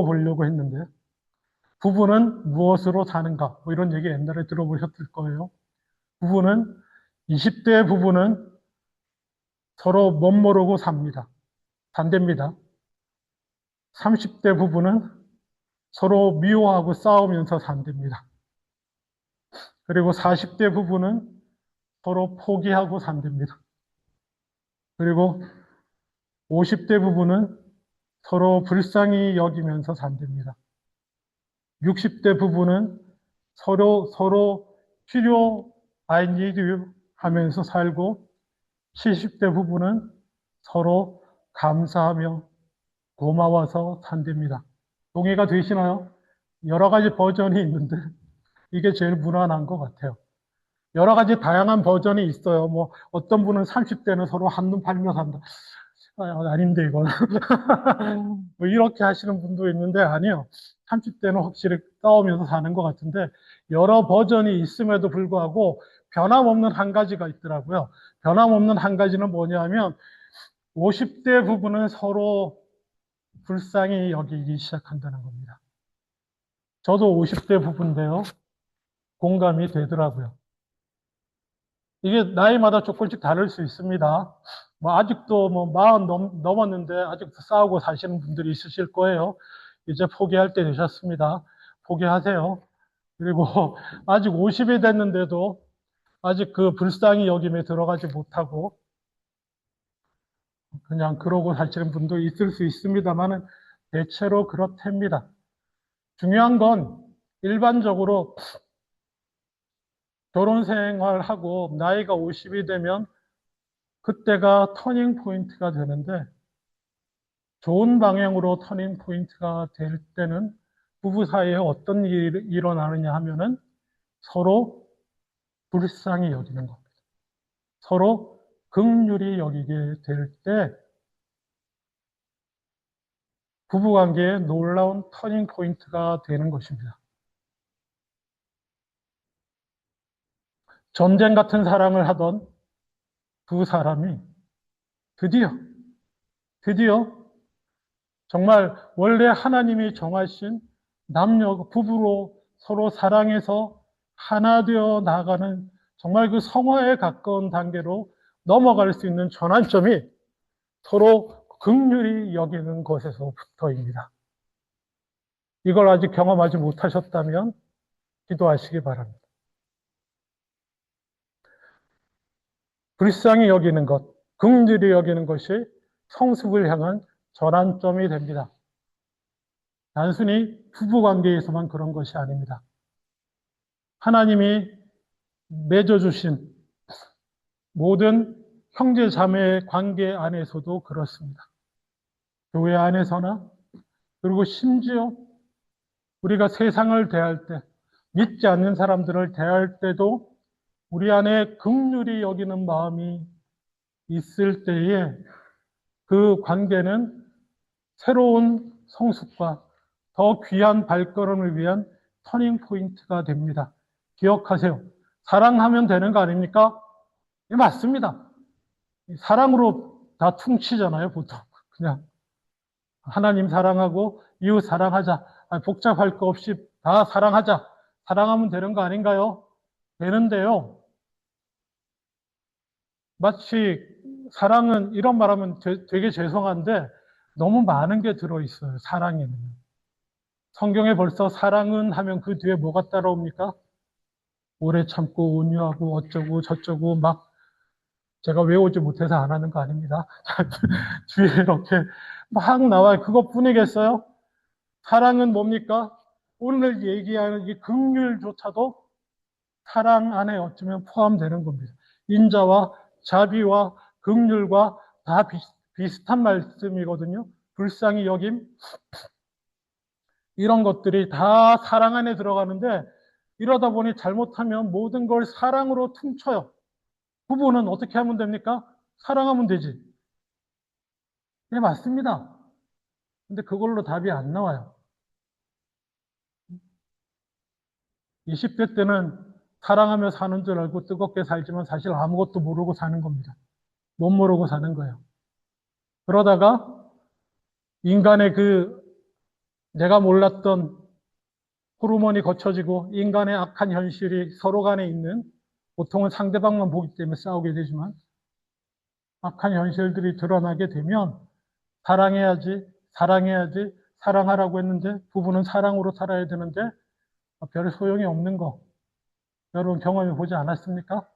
보려고 했는데, 부부는 무엇으로 사는가? 뭐 이런 얘기 옛날에 들어보셨을 거예요. 부부는 20대 부부는 서로 못 모르고 삽니다. 반대입니다. 30대 부부는 서로 미워하고 싸우면서 산답니다. 그리고 40대 부부는 서로 포기하고 산답니다. 그리고 50대 부부는 서로 불쌍히 여기면서 산답니다. 60대 부부는 서로 필요, I need you 하면서 살고, 70대 부부는 서로 감사하며 고마워서 산답니다. 동의가 되시나요? 여러 가지 버전이 있는데 이게 제일 무난한 것 같아요. 여러 가지 다양한 버전이 있어요. 뭐 어떤 분은 30대는 서로 한눈 팔며 산다. 아닌데 이건 뭐 이렇게 하시는 분도 있는데 아니요. 30대는 확실히 싸우면서 사는 것 같은데 여러 버전이 있음에도 불구하고 변함없는 한 가지가 있더라고요. 변함없는 한 가지는 뭐냐면 50대 부부는 서로 불쌍히 여기기 시작한다는 겁니다. 저도 50대 부부인데요. 공감이 되더라고요. 이게 나이마다 조금씩 다를 수 있습니다. 뭐 아직도 뭐 40 넘었는데 아직도 싸우고 사시는 분들이 있으실 거예요. 이제 포기할 때 되셨습니다. 포기하세요. 그리고 아직 50이 됐는데도 아직 그 불쌍히 여김에 들어가지 못하고 그냥 그러고 사시는 분도 있을 수 있습니다만은 대체로 그렇답니다. 중요한 건 일반적으로 결혼 생활하고 나이가 50이 되면 그때가 터닝 포인트가 되는데 좋은 방향으로 터닝 포인트가 될 때는 부부 사이에 어떤 일이 일어나느냐 하면은 서로 불쌍히 여기는 겁니다. 서로 긍휼히 여기게 될 때 부부관계에 놀라운 터닝 포인트가 되는 것입니다. 전쟁 같은 사랑을 하던 두 사람이 드디어 정말 원래 하나님이 정하신 남녀 부부로 서로 사랑해서 하나 되어 나가는 정말 그 성화에 가까운 단계로 넘어갈 수 있는 전환점이 서로 긍휼히 여기는 것에서부터입니다. 이걸 아직 경험하지 못하셨다면 기도하시기 바랍니다. 불쌍히 여기는 것, 긍휼히 여기는 것이 성숙을 향한 전환점이 됩니다. 단순히 부부관계에서만 그런 것이 아닙니다. 하나님이 맺어주신 모든 형제 자매의 관계 안에서도 그렇습니다. 교회 안에서나 그리고 심지어 우리가 세상을 대할 때 믿지 않는 사람들을 대할 때도 우리 안에 긍휼히 여기는 마음이 있을 때에 그 관계는 새로운 성숙과 더 귀한 발걸음을 위한 터닝 포인트가 됩니다. 기억하세요. 사랑하면 되는 거 아닙니까? 예, 맞습니다. 사랑으로 다 퉁치잖아요, 보통. 그냥 하나님 사랑하고 이웃 사랑하자. 복잡할 거 없이 다 사랑하자. 사랑하면 되는 거 아닌가요? 되는데요. 마치 사랑은 이런 말하면 되게 죄송한데 너무 많은 게 들어있어요. 사랑에는. 성경에 벌써 사랑은 하면 그 뒤에 뭐가 따라옵니까? 오래 참고 온유하고 어쩌고 저쩌고 막 제가 외우지 못해서 안 하는 거 아닙니다. 뒤에 이렇게 막 나와요. 그것뿐이겠어요? 사랑은 뭡니까? 오늘 얘기하는 이 긍휼조차도 사랑 안에 어쩌면 포함되는 겁니다. 인자와 자비와 긍휼과 다 비슷한 말씀이거든요. 불쌍히 여김, 이런 것들이 다 사랑 안에 들어가는데 이러다 보니 잘못하면 모든 걸 사랑으로 퉁쳐요. 부부는 어떻게 하면 됩니까? 사랑하면 되지. 네, 맞습니다. 근데 그걸로 답이 안 나와요. 20대 때는 사랑하며 사는 줄 알고 뜨겁게 살지만 사실 아무것도 모르고 사는 겁니다. 못 모르고 사는 거예요. 그러다가 인간의 그 내가 몰랐던 호르몬이 거쳐지고 인간의 악한 현실이 서로 간에 있는, 보통은 상대방만 보기 때문에 싸우게 되지만 악한 현실들이 드러나게 되면 사랑해야지, 사랑해야지, 사랑하라고 했는데 부부는 사랑으로 살아야 되는데 별 소용이 없는 거 여러분 경험해 보지 않았습니까?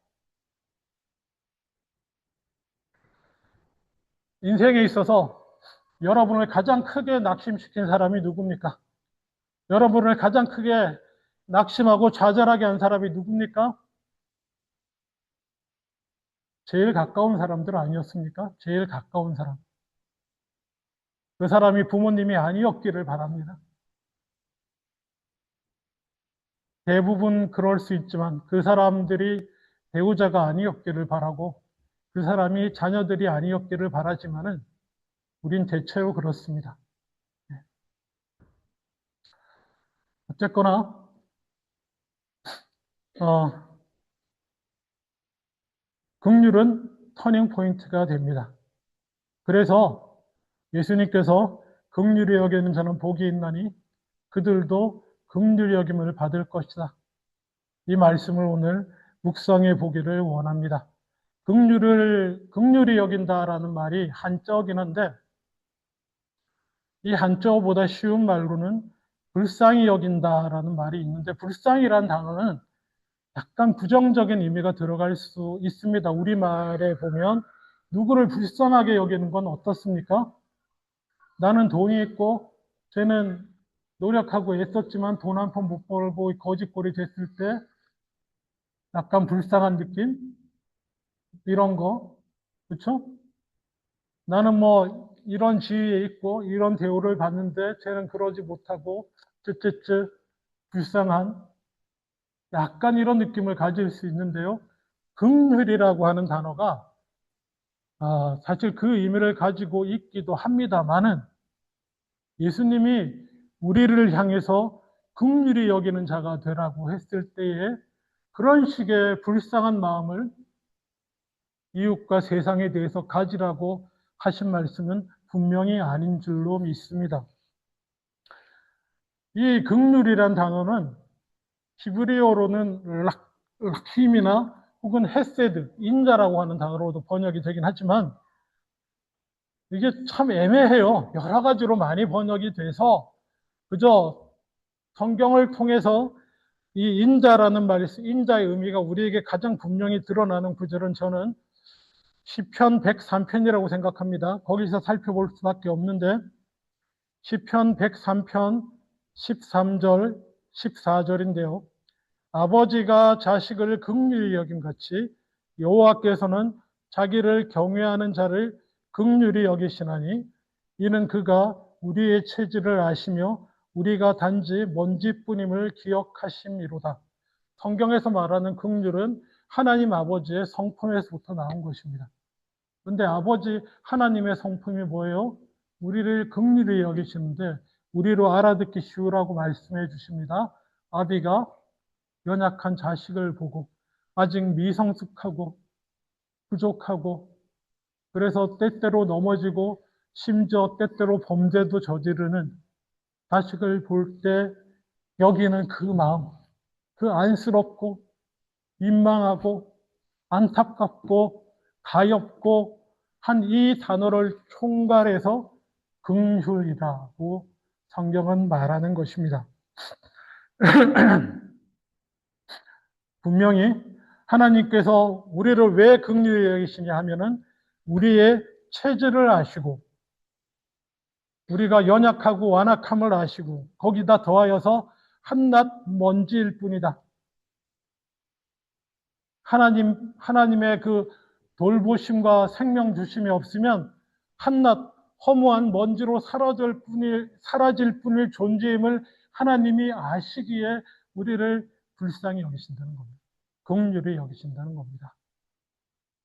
인생에 있어서 여러분을 가장 크게 낙심시킨 사람이 누굽니까? 여러분을 가장 크게 낙심하고 좌절하게 한 사람이 누굽니까? 제일 가까운 사람들 아니었습니까? 제일 가까운 사람. 그 사람이 부모님이 아니었기를 바랍니다. 대부분 그럴 수 있지만 그 사람들이 배우자가 아니었기를 바라고 그 사람이 자녀들이 아니었기를 바라지만은 우린 대체로 그렇습니다. 어쨌거나 긍휼은 터닝 포인트가 됩니다. 그래서 예수님께서 긍휼히 여기는 자는 복이 있나니 그들도 긍휼히 여김을 받을 것이다. 이 말씀을 오늘 묵상해 보기를 원합니다. 긍휼히 여긴다라는 말이 한자어긴 한데 이 한자어보다 쉬운 말로는 불쌍히 여긴다라는 말이 있는데 불쌍이라는 단어는 약간 부정적인 의미가 들어갈 수 있습니다. 우리말에 보면 누구를 불쌍하게 여기는 건 어떻습니까? 나는 돈이 있고 쟤는 노력하고 애썼지만 돈 한 푼 못 벌고 거지꼴이 됐을 때 약간 불쌍한 느낌? 이런 거. 그렇죠? 나는 뭐 이런 지위에 있고 이런 대우를 받는데 쟤는 그러지 못하고 쯔쯔쯔 불쌍한 약간 이런 느낌을 가질 수 있는데요. 긍휼이라고 하는 단어가 사실 그 의미를 가지고 있기도 합니다만은 예수님이 우리를 향해서 긍휼히 여기는 자가 되라고 했을 때에 그런 식의 불쌍한 마음을 이웃과 세상에 대해서 가지라고 하신 말씀은 분명히 아닌 줄로 믿습니다. 이 긍휼이란 단어는 히브리어로는 락힘이나 혹은 헤세드, 인자라고 하는 단어로도 번역이 되긴 하지만 이게 참 애매해요. 여러 가지로 많이 번역이 돼서 그저 성경을 통해서 이 인자라는 말이 인자의 의미가 우리에게 가장 분명히 드러나는 구절은 저는 시편 103편이라고 생각합니다. 거기서 살펴볼 수밖에 없는데 시편 103편 13절 14절인데요. 아버지가 자식을 긍휼히 여김같이 여호와께서는 자기를 경외하는 자를 긍휼히 여기시나니 이는 그가 우리의 체질을 아시며 우리가 단지 먼지뿐임을 기억하심이로다. 성경에서 말하는 긍휼은 하나님 아버지의 성품에서부터 나온 것입니다. 그런데 아버지 하나님의 성품이 뭐예요? 우리를 긍휼히 여기시는데 우리로 알아듣기 쉬우라고 말씀해 주십니다. 아비가 연약한 자식을 보고 아직 미성숙하고 부족하고 그래서 때때로 넘어지고 심지어 때때로 범죄도 저지르는 자식을 볼 때 여기는 그 마음, 그 안쓰럽고 민망하고 안타깝고 가엾고 한 이 단어를 총괄해서 긍휼이라고 성경은 말하는 것입니다. 분명히 하나님께서 우리를 왜 긍휼히 여기시냐 하면은 우리의 체질을 아시고 우리가 연약하고 완악함을 아시고 거기다 더하여서 한낱 먼지일 뿐이다. 하나님의 그 돌보심과 생명 주심이 없으면 한낱 허무한 먼지로 사라질 뿐일 존재임을 하나님이 아시기에 우리를 불쌍히 여기신다는 겁니다. 긍휼히 여기신다는 겁니다.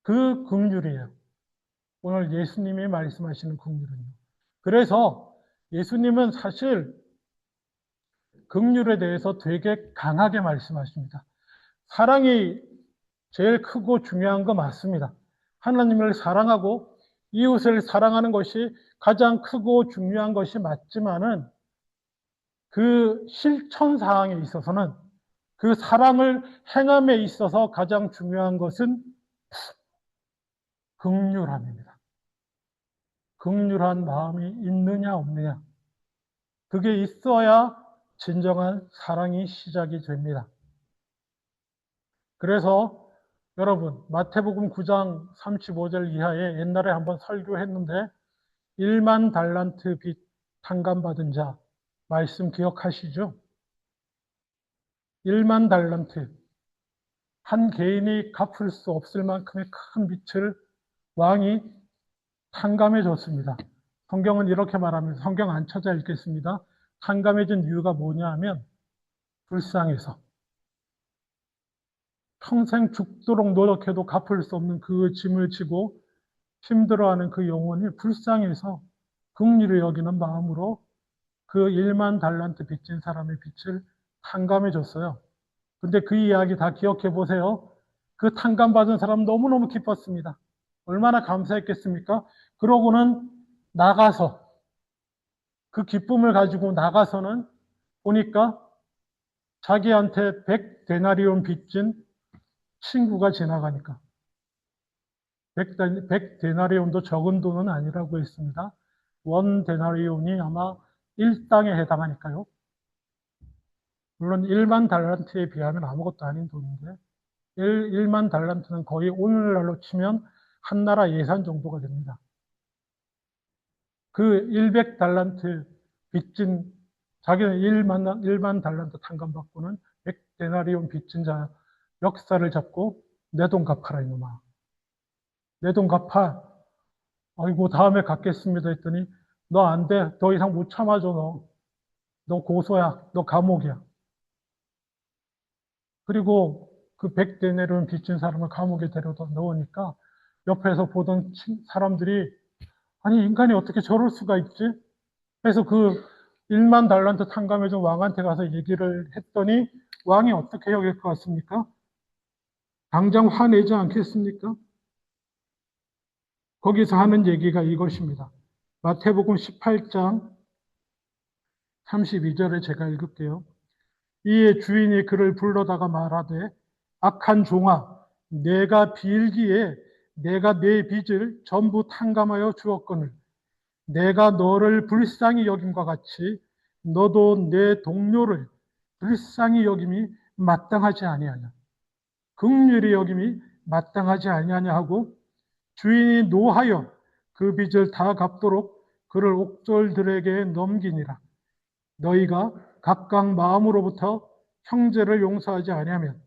그 긍휼이에요. 오늘 예수님이 말씀하시는 긍휼은요. 그래서 예수님은 사실 긍휼에 대해서 되게 강하게 말씀하십니다. 사랑이 제일 크고 중요한 거 맞습니다. 하나님을 사랑하고 이웃을 사랑하는 것이 가장 크고 중요한 것이 맞지만은 그 실천 사항에 있어서는 그 사랑을 행함에 있어서 가장 중요한 것은 긍휼함입니다. 긍휼한 마음이 있느냐 없느냐. 그게 있어야 진정한 사랑이 시작이 됩니다. 그래서 여러분 마태복음 9장 35절 이하에 옛날에 한번 설교했는데 1만 달란트 빚 탕감받은 자 말씀 기억하시죠? 1만 달란트 한 개인이 갚을 수 없을 만큼의 큰 빚을 왕이 탕감해 줬습니다. 성경은 이렇게 말합니다. 성경 안 찾아 읽겠습니다. 탕감해 준 이유가 뭐냐 하면 불쌍해서 평생 죽도록 노력해도 갚을 수 없는 그 짐을 지고 힘들어하는 그 영혼이 불쌍해서 긍휼히 여기는 마음으로 그 1만 달란트 빚진 사람의 빚을 탕감해 줬어요. 근데 그 이야기 다 기억해 보세요. 그 탕감받은 사람 너무너무 기뻤습니다. 얼마나 감사했겠습니까? 그러고는 나가서 그 기쁨을 가지고 나가서는 보니까 자기한테 100데나리온 빚진 친구가 지나가니까 100데나리온도 적은 돈은 아니라고 했습니다. 원 데나리온이 아마 1당에 해당하니까요. 물론 1만 달란트에 비하면 아무것도 아닌 돈인데 1만 달란트는 거의 오늘날로 치면 한 나라 예산 정도가 됩니다. 그 100달란트 빚진 자기는 1만 달란트 탕감받고는 100데나리온 빚진 자 역사를 잡고 내 돈 갚아라 이놈아. 내 돈 갚아. 아이고 다음에 갚겠습니다 했더니 너 안 돼. 더 이상 못 참아줘 너. 너 고소야. 너 감옥이야. 그리고 그 100데나리온 빚진 사람을 감옥에 데려다 넣으니까 옆에서 보던 사람들이 아니 인간이 어떻게 저럴 수가 있지? 그래서 그 1만 달란트 탕감해준 왕한테 가서 얘기를 했더니 왕이 어떻게 여길 것 같습니까? 당장 화내지 않겠습니까? 거기서 하는 얘기가 이것입니다. 마태복음 18장 32절에 제가 읽을게요. 이에 주인이 그를 불러다가 말하되 악한 종아 내가 빌기에 내가 내 빚을 전부 탕감하여 주었거늘 내가 너를 불쌍히 여김과 같이 너도 내 동료를 불쌍히 여김이 마땅하지 아니하냐. 긍휼히 여김이 마땅하지 아니하냐 하고 주인이 노하여 그 빚을 다 갚도록 그를 옥졸들에게 넘기니라. 너희가 각각 마음으로부터 형제를 용서하지 아니하면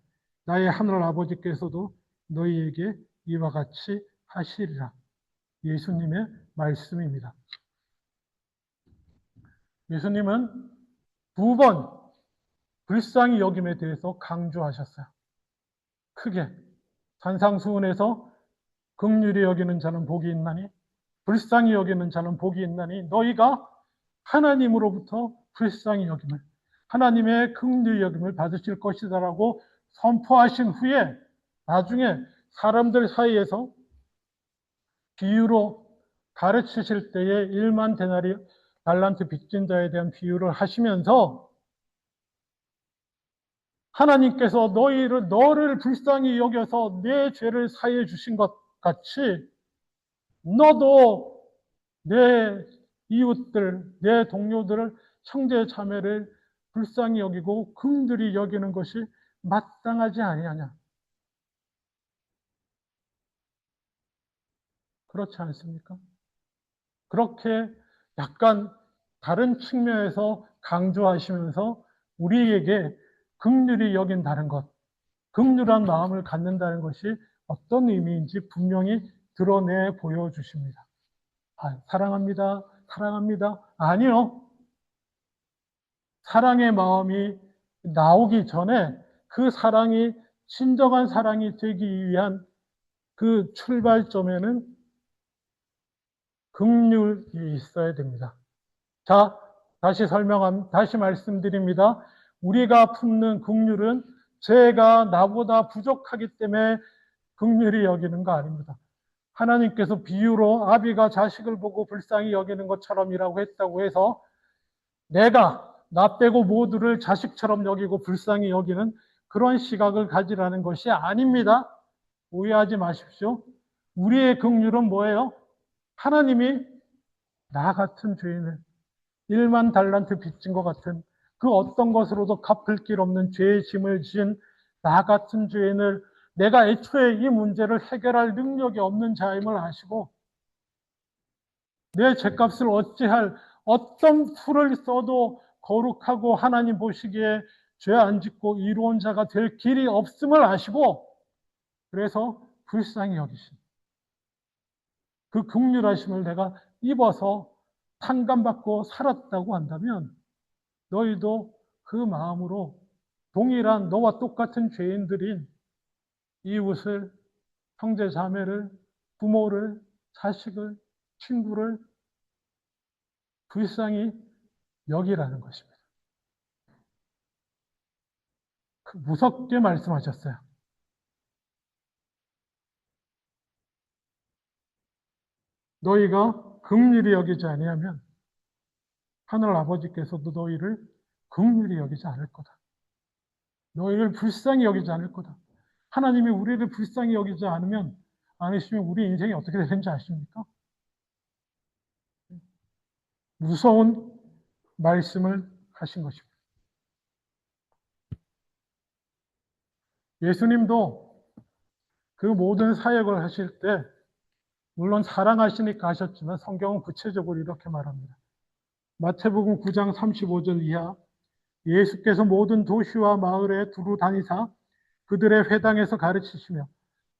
나의 하늘 아버지께서도 너희에게 이와 같이 하시리라. 예수님의 말씀입니다. 예수님은 2번 불쌍히 여김에 대해서 강조하셨어요. 크게 산상수훈에서 긍휼히 여기는 자는 복이 있나니 불쌍히 여기는 자는 복이 있나니 너희가 하나님으로부터 불쌍히 여김을 하나님의 긍휼히 여김을 받으실 것이다라고 선포하신 후에 나중에 사람들 사이에서 비유로 가르치실 때에 1만 데나리 달란트 빚진 자에 대한 비유를 하시면서 하나님께서 너를 불쌍히 여겨서 내 죄를 사해 주신 것 같이 너도 내 이웃들, 내 동료들을 형제 자매를 불쌍히 여기고 긍휼히 여기는 것이 마땅하지 아니하냐. 그렇지 않습니까? 그렇게 약간 다른 측면에서 강조하시면서 우리에게 긍휼히 여긴다는 것, 긍휼한 마음을 갖는다는 것이 어떤 의미인지 분명히 드러내 보여주십니다. 아, 사랑합니다. 사랑합니다. 아니요. 사랑의 마음이 나오기 전에 그 사랑이 진정한 사랑이 되기 위한 그 출발점에는 긍휼이 있어야 됩니다. 자, 다시 말씀드립니다. 우리가 품는 긍휼은 죄가 나보다 부족하기 때문에 긍휼히 여기는 거 아닙니다. 하나님께서 비유로 아비가 자식을 보고 불쌍히 여기는 것처럼이라고 했다고 해서 내가 나 빼고 모두를 자식처럼 여기고 불쌍히 여기는 그런 시각을 가지라는 것이 아닙니다. 오해하지 마십시오. 우리의 긍휼은 뭐예요? 하나님이 나 같은 죄인을 1만 달란트 빚진 것 같은 그 어떤 것으로도 갚을 길 없는 죄의 짐을 지은 나 같은 죄인을 내가 애초에 이 문제를 해결할 능력이 없는 자임을 아시고 내 죄값을 어찌할 어떤 풀을 써도 거룩하고 하나님 보시기에 죄 안 짓고 이로운 자가 될 길이 없음을 아시고 그래서 불쌍히 여기신 그 긍휼하심을 내가 입어서 탕감받고 살았다고 한다면 너희도 그 마음으로 동일한 너와 똑같은 죄인들인 이웃을, 형제 자매를, 부모를, 자식을, 친구를 불쌍히 여기라는 것입니다. 무섭게 말씀하셨어요. 너희가 긍휼히 여기지 아니하면 하늘 아버지께서도 너희를 긍휼히 여기지 않을 거다. 너희를 불쌍히 여기지 않을 거다. 하나님이 우리를 불쌍히 여기지 않으시면 우리 인생이 어떻게 되는지 아십니까? 무서운 말씀을 하신 것입니다. 예수님도 그 모든 사역을 하실 때 물론 사랑하시니까 하셨지만 성경은 구체적으로 이렇게 말합니다. 마태복음 9장 35절 이하 예수께서 모든 도시와 마을에 두루 다니사 그들의 회당에서 가르치시며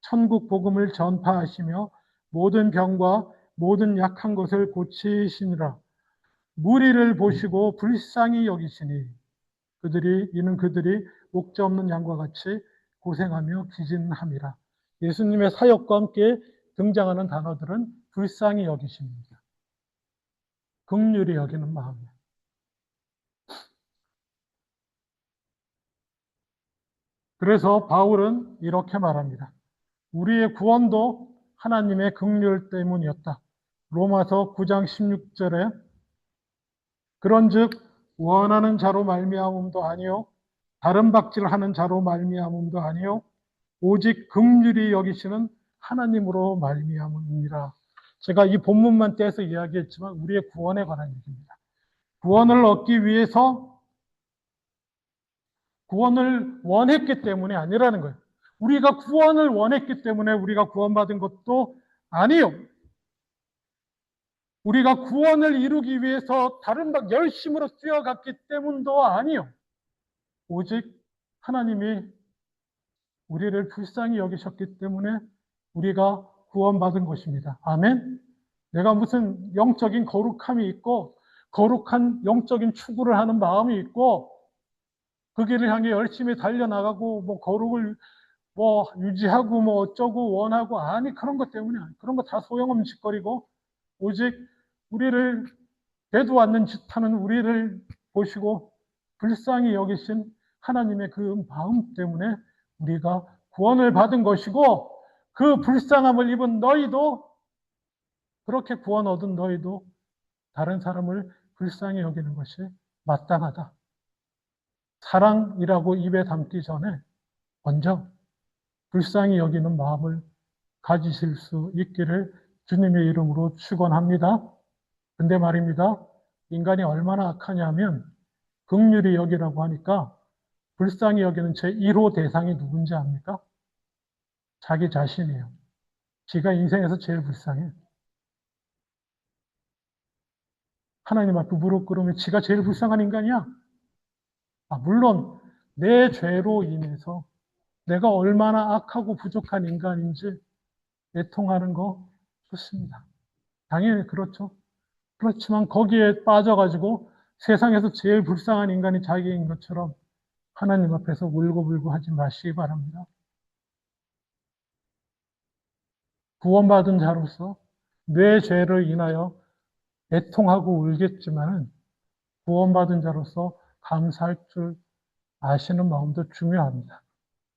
천국 복음을 전파하시며 모든 병과 모든 약한 것을 고치시니라. 무리를 보시고 불쌍히 여기시니 이는 그들이 목자 없는 양과 같이 고생하며 기진함이라. 예수님의 사역과 함께 등장하는 단어들은 불쌍히 여기십니다. 긍휼히 여기는 마음이에요. 그래서 바울은 이렇게 말합니다. 우리의 구원도 하나님의 긍휼 때문이었다. 로마서 9장 16절에 그런즉 원하는 자로 말미암음도 아니요 다른 박질하는 자로 말미암음도 아니요 오직 긍휼히 여기시는 하나님으로 말미암음이라. 제가 이 본문만 떼서 이야기했지만 우리의 구원에 관한 얘기입니다. 구원을 얻기 위해서 구원을 원했기 때문이 아니라는 거예요. 우리가 구원을 원했기 때문에 우리가 구원받은 것도 아니요. 우리가 구원을 이루기 위해서 다른 막 열심으로 뛰어갔기 때문도 아니요. 오직 하나님이 우리를 불쌍히 여기셨기 때문에 우리가 구원받은 것입니다. 아멘? 내가 무슨 영적인 거룩함이 있고 거룩한 영적인 추구를 하는 마음이 있고 그 길을 향해 열심히 달려나가고 뭐 거룩을 뭐 유지하고 뭐 어쩌고 원하고 아니 그런 것 때문에 그런 거 다 소용없는 짓거리고 오직 우리를 되도 않는 짓 하는 우리를 보시고 불쌍히 여기신 하나님의 그 마음 때문에 우리가 구원을 받은 것이고 그 불쌍함을 입은 너희도 그렇게 구원 얻은 너희도 다른 사람을 불쌍히 여기는 것이 마땅하다. 사랑이라고 입에 담기 전에 먼저 불쌍히 여기는 마음을 가지실 수 있기를 주님의 이름으로 축원합니다. 근데 말입니다. 인간이 얼마나 악하냐면 긍휼히 여기라고 하니까 불쌍히 여기는 제1호 대상이 누군지 압니까? 자기 자신이에요. 지가 인생에서 제일 불쌍해. 하나님 앞에 무릎 꿇으면 지가 제일 불쌍한 인간이야. 물론 내 죄로 인해서 내가 얼마나 악하고 부족한 인간인지 애통하는 거 좋습니다. 당연히 그렇죠. 그렇지만 거기에 빠져가지고 세상에서 제일 불쌍한 인간이 자기인 것처럼 하나님 앞에서 울고불고 하지 마시기 바랍니다. 구원받은 자로서 내 죄를 인하여 애통하고 울겠지만 구원받은 자로서 감사할 줄 아시는 마음도 중요합니다.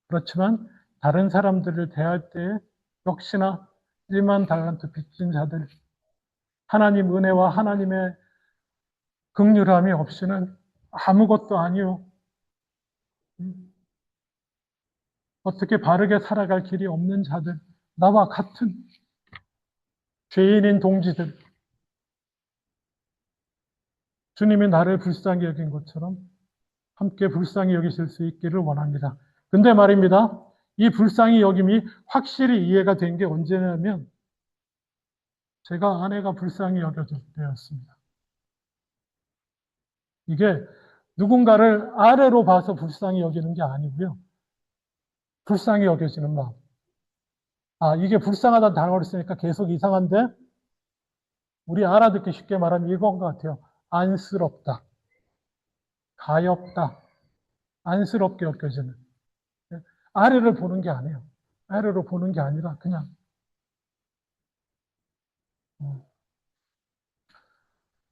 그렇지만 다른 사람들을 대할 때 역시나 1만 달란트 빚진 자들, 하나님 은혜와 하나님의 긍휼함이 없이는 아무것도 아니요. 음, 어떻게 바르게 살아갈 길이 없는 자들, 나와 같은 죄인인 동지들, 주님이 나를 불쌍히 여긴 것처럼 함께 불쌍히 여기실 수 있기를 원합니다. 근데 말입니다. 이 불쌍히 여김이 확실히 이해가 된 게 언제냐면 제가 아내가 불쌍히 여겨질 때였습니다. 이게 누군가를 아래로 봐서 불쌍히 여기는 게 아니고요. 불쌍히 여겨지는 마음. 아, 이게 불쌍하다는 단어를 쓰니까 계속 이상한데 우리 알아듣기 쉽게 말하면 이건 것 같아요. 안쓰럽다, 가엾다, 안쓰럽게 여겨지는. 아래를 보는 게 아니에요. 아래로 보는 게 아니라 그냥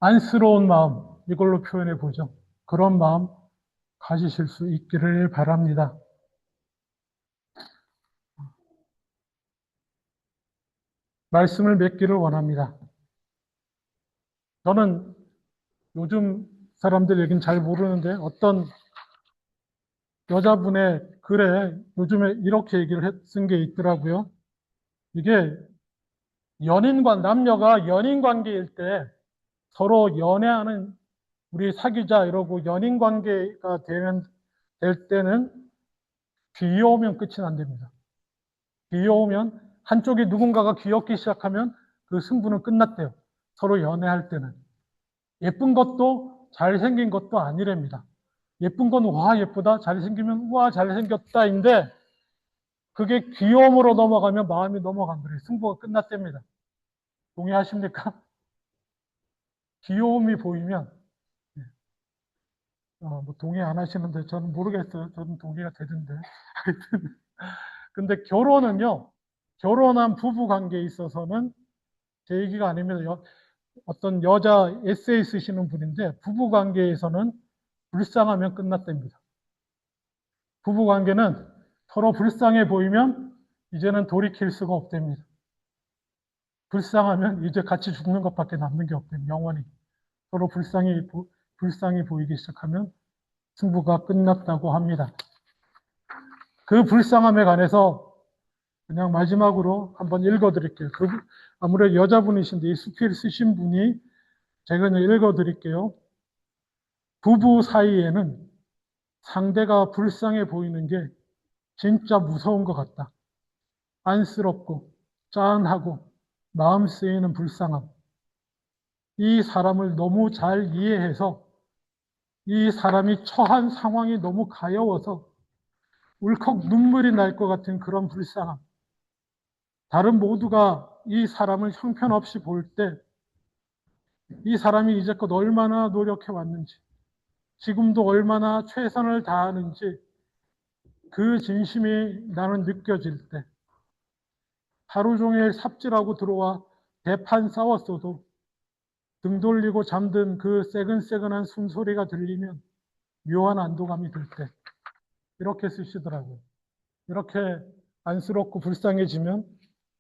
안쓰러운 마음, 이걸로 표현해 보죠. 그런 마음 가지실 수 있기를 바랍니다. 말씀을 맺기를 원합니다. 저는 요즘 사람들 얘기는 잘 모르는데 어떤 여자분의 글에 요즘에 이렇게 얘기를 쓴 게 있더라고요. 이게 남녀가 연인 관계일 때 서로 연애하는 우리 사귀자 이러고 연인 관계가 될 때는 귀여우면 끝이 안 됩니다. 귀여우면 한쪽이 누군가가 귀엽기 시작하면 그 승부는 끝났대요. 서로 연애할 때는. 예쁜 것도 잘생긴 것도 아니랍니다. 예쁜 건 와 예쁘다, 잘생기면 와 잘생겼다인데 그게 귀여움으로 넘어가면 마음이 넘어간 거예요. 승부가 끝났답니다. 동의하십니까? 귀여움이 보이면 뭐 동의 안 하시는데 저는 모르겠어요. 저는 동의가 되던데. 하여튼 근데 결혼은요. 결혼한 부부 관계에 있어서는 제 얘기가 아니면 어떤 여자 에세이 쓰시는 분인데 부부 관계에서는 불쌍하면 끝났답니다. 부부 관계는 서로 불쌍해 보이면 이제는 돌이킬 수가 없답니다. 불쌍하면 이제 같이 죽는 것밖에 남는 게 없답니다. 영원히. 서로 불쌍히 보이기 시작하면 승부가 끝났다고 합니다. 그 불쌍함에 관해서 그냥 마지막으로 한번 읽어드릴게요. 아무래도 여자분이신데 이 수필 쓰신 분이 제가 그냥 읽어드릴게요. 부부 사이에는 상대가 불쌍해 보이는 게 진짜 무서운 것 같다. 안쓰럽고 짠하고 마음 쓰이는 불쌍함. 이 사람을 너무 잘 이해해서 이 사람이 처한 상황이 너무 가여워서 울컥 눈물이 날 것 같은 그런 불쌍함. 다른 모두가 이 사람을 형편없이 볼 때 이 사람이 이제껏 얼마나 노력해 왔는지, 지금도 얼마나 최선을 다하는지 그 진심이 나는 느껴질 때 하루 종일 삽질하고 들어와 대판 싸웠어도 등 돌리고 잠든 그 새근새근한 숨소리가 들리면 묘한 안도감이 들 때 이렇게 쓰시더라고요. 이렇게 안쓰럽고 불쌍해지면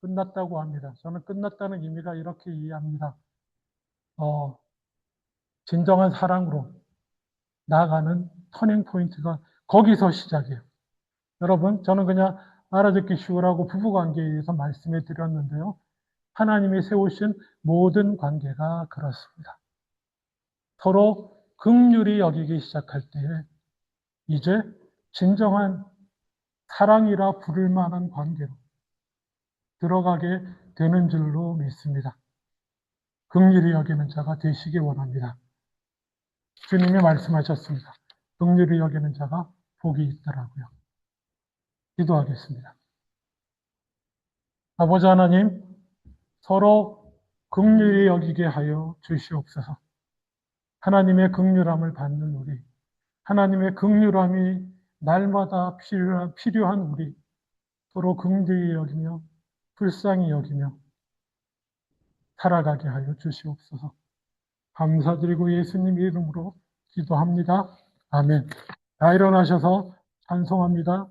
끝났다고 합니다. 저는 끝났다는 의미가 이렇게 이해합니다. 진정한 사랑으로 나아가는 터닝 포인트가 거기서 시작이에요. 여러분, 저는 그냥 알아듣기 쉬우라고 부부관계에 대해서 말씀해 드렸는데요. 하나님이 세우신 모든 관계가 그렇습니다. 서로 긍휼히 여기기 시작할 때에 이제 진정한 사랑이라 부를 만한 관계로 들어가게 되는 줄로 믿습니다. 긍휼히 여기는 자가 되시기 원합니다. 주님이 말씀하셨습니다. 긍휼히 여기는 자가 복이 있더라고요. 기도하겠습니다. 아버지 하나님, 서로 긍휼히 여기게 하여 주시옵소서. 하나님의 긍휼함을 받는 우리, 하나님의 긍휼함이 날마다 필요한 우리, 서로 긍휼히 여기며 불쌍히 여기며 살아가게 하여 주시옵소서. 감사드리고 예수님 이름으로 기도합니다. 아멘. 다 일어나셔서 찬송합니다.